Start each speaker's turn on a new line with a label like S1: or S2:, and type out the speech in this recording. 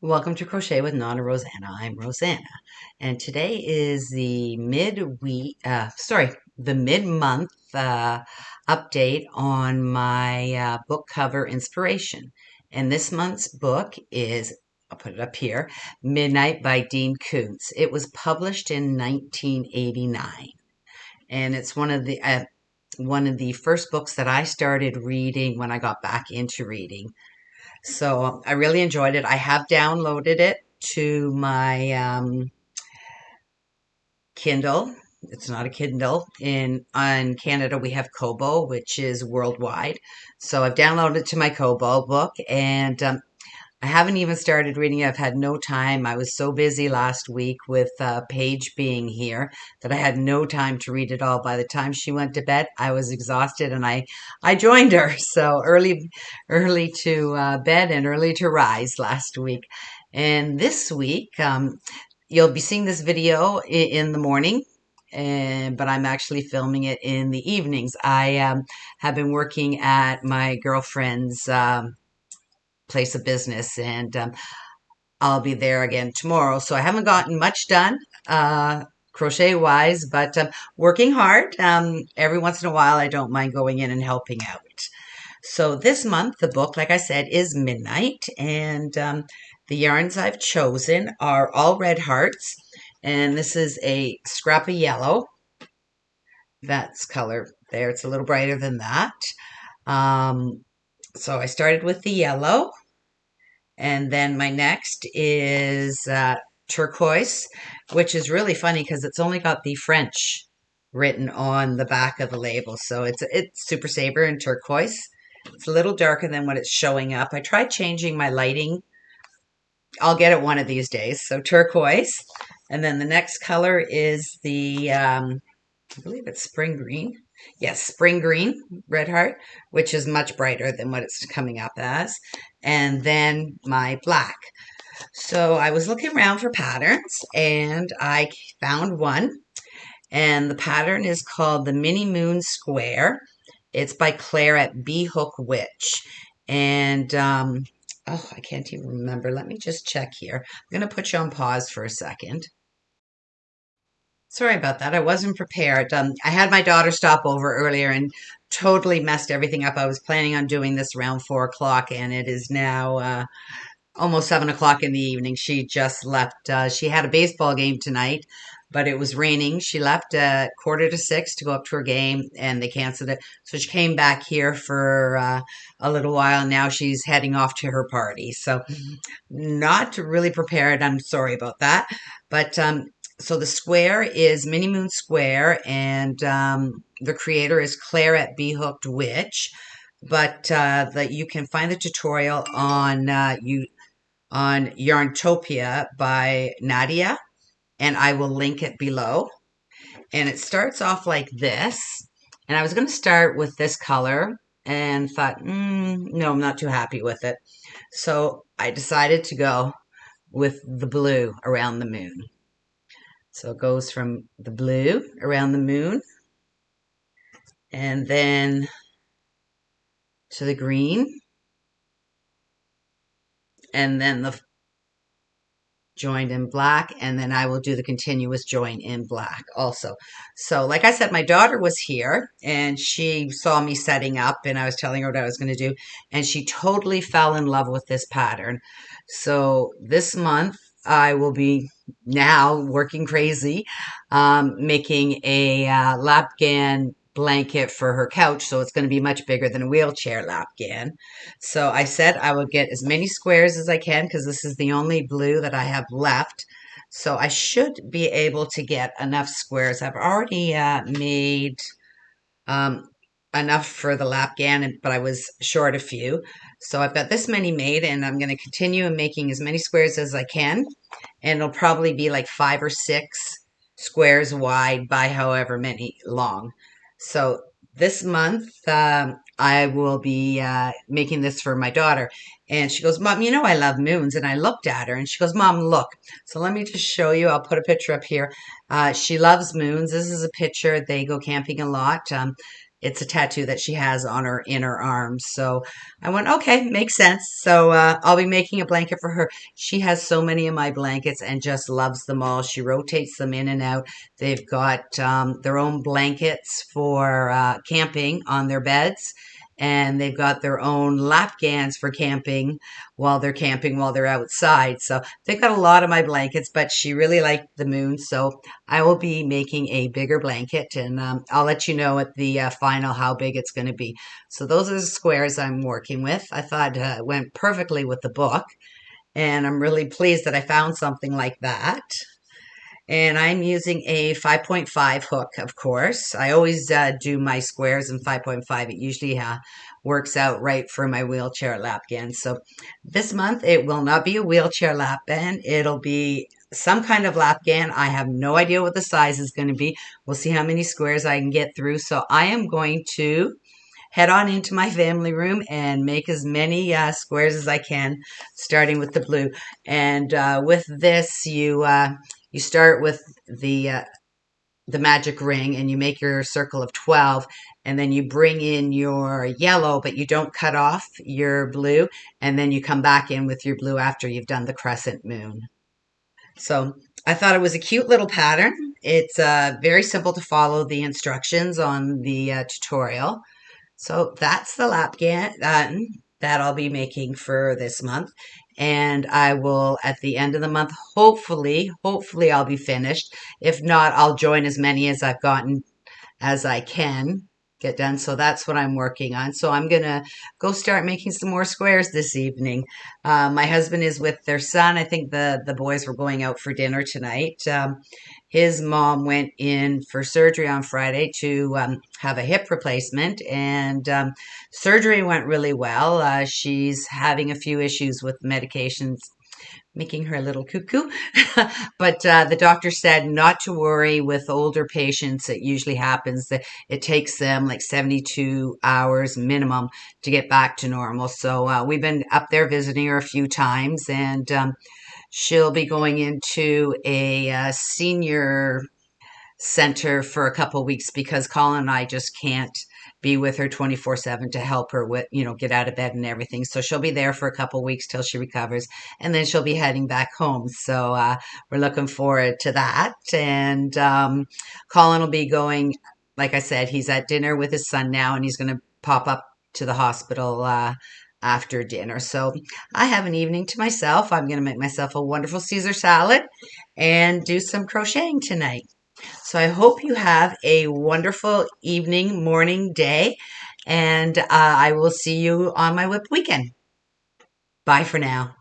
S1: Welcome to Crochet with Nonna Rosanna. I'm Rosanna, and today is the the mid-month update on my book cover inspiration. And this month's book is, I'll put it up here, Midnight by Dean Koontz. It was published in 1989, and it's one of the first books that I started reading when I got back into reading. So I really enjoyed it. I have downloaded it to my Kindle. It's not a Kindle. On Canada, we have Kobo, which is worldwide. So I've downloaded it to my Kobo book, and I haven't even started reading it. I've had no time. I was so busy last week with Paige being here that I had no time to read it all. By the time she went to bed, I was exhausted, and I joined her. So early to bed and early to rise last week. And this week, you'll be seeing this video in the morning. But I'm actually filming it in the evenings. I have been working at my girlfriend's place of business, and I'll be there again tomorrow. So I haven't gotten much done crochet wise, but working hard. Every once in a while, I don't mind going in and helping out. So this month, the book, like I said, is Midnight, and the yarns I've chosen are all red hearts, and this is a scrap of yellow. That's color there. It's a little brighter than that. So I started with the yellow. And then my next is turquoise, which is really funny because it's only got the French written on the back of the label. So it's Super Saver in turquoise. It's a little darker than what it's showing up. I tried changing my lighting. I'll get it one of these days. So turquoise. And then the next color is the, I believe it's spring green. Yes, spring green, red heart, which is much brighter than what it's coming up as. And then my black. So I was looking around for patterns and I found one. And the pattern is called the Mini Moon Square. It's by Claire at Bee Hook Witch. And, I can't even remember. Let me just check here. I'm going to put you on pause for a second. Sorry about that. I wasn't prepared. I had my daughter stop over earlier and totally messed everything up. I was planning on doing this around 4 o'clock, and it is now almost 7 o'clock in the evening. She just left. She had a baseball game tonight, but it was raining. She left at 5:45 to go up to her game, and they canceled it. So she came back here for a little while. Now she's heading off to her party. So not really prepared. I'm sorry about that. But so the square is Mini Moon Square, and the creator is Claire at Bee Hooked Witch. But that you can find the tutorial on Yarntopia by Nadia, and I will link it below. And it starts off like this. And I was going to start with this color and thought, no, I'm not too happy with it. So I decided to go with the blue around the moon. So it goes from the blue around the moon and then to the green and then the joined in black, and then I will do the continuous join in black also. So like I said, my daughter was here and she saw me setting up and I was telling her what I was going to do, and she totally fell in love with this pattern. So this month I will be now working crazy, making a lapgan blanket for her couch. So it's going to be much bigger than a wheelchair lapgan. So I said I would get as many squares as I can because this is the only blue that I have left. So I should be able to get enough squares. I've already made enough for the lapgan, but I was short a few. So I've got this many made, and I'm going to continue making as many squares as I can. And it'll probably be like 5 or 6 squares wide by however many long. So this month, I will be making this for my daughter. And she goes, Mom, you know I love moons. And I looked at her and she goes, Mom, look. So let me just show you. I'll put a picture up here. She loves moons. This is a picture. They go camping a lot. it's a tattoo that she has on her inner arm. So I went, okay, makes sense. So I'll be making a blanket for her. She has so many of my blankets and just loves them all. She rotates them in and out. They've got their own blankets for camping on their beds. And they've got their own lap gans for camping while they're outside. So they've got a lot of my blankets, but she really liked the moon. So I will be making a bigger blanket, and I'll let you know at the final how big it's going to be. So those are the squares I'm working with. I thought it went perfectly with the book, and I'm really pleased that I found something like that. And I'm using a 5.5 hook, of course. I always do my squares in 5.5. It usually works out right for my wheelchair lap band. So this month it will not be a wheelchair lap band. It'll be some kind of lap band. I have no idea what the size is going to be. We'll see how many squares I can get through. So I am going to head on into my family room and make as many squares as I can, starting with the blue. And with this, you start with the magic ring, and you make your circle of 12, and then you bring in your yellow, but you don't cut off your blue, and then you come back in with your blue after you've done the crescent moon. So I thought it was a cute little pattern. It's very simple to follow the instructions on the tutorial. So that's the lapgan that I'll be making for this month. And I will, at the end of the month, hopefully I'll be finished. If not, I'll join as many as I've gotten as I can get done. So that's what I'm working on. So I'm going to go start making some more squares this evening. My husband is with their son. I think the boys were going out for dinner tonight. His mom went in for surgery on Friday to have a hip replacement, and surgery went really well. She's having a few issues with medications making her a little cuckoo. But the doctor said not to worry with older patients. It usually happens that it takes them like 72 hours minimum to get back to normal. So we've been up there visiting her a few times, and she'll be going into a senior center for a couple weeks because Colin and I just can't be with her 24/7 to help her with, get out of bed and everything. So she'll be there for a couple weeks till she recovers, and then she'll be heading back home. So we're looking forward to that. And Colin will be going, like I said, he's at dinner with his son now, and he's going to pop up to the hospital after dinner. So I have an evening to myself. I'm going to make myself a wonderful Caesar salad and do some crocheting tonight. So I hope you have a wonderful evening, morning, day, and I will see you on my WIP weekend. Bye for now.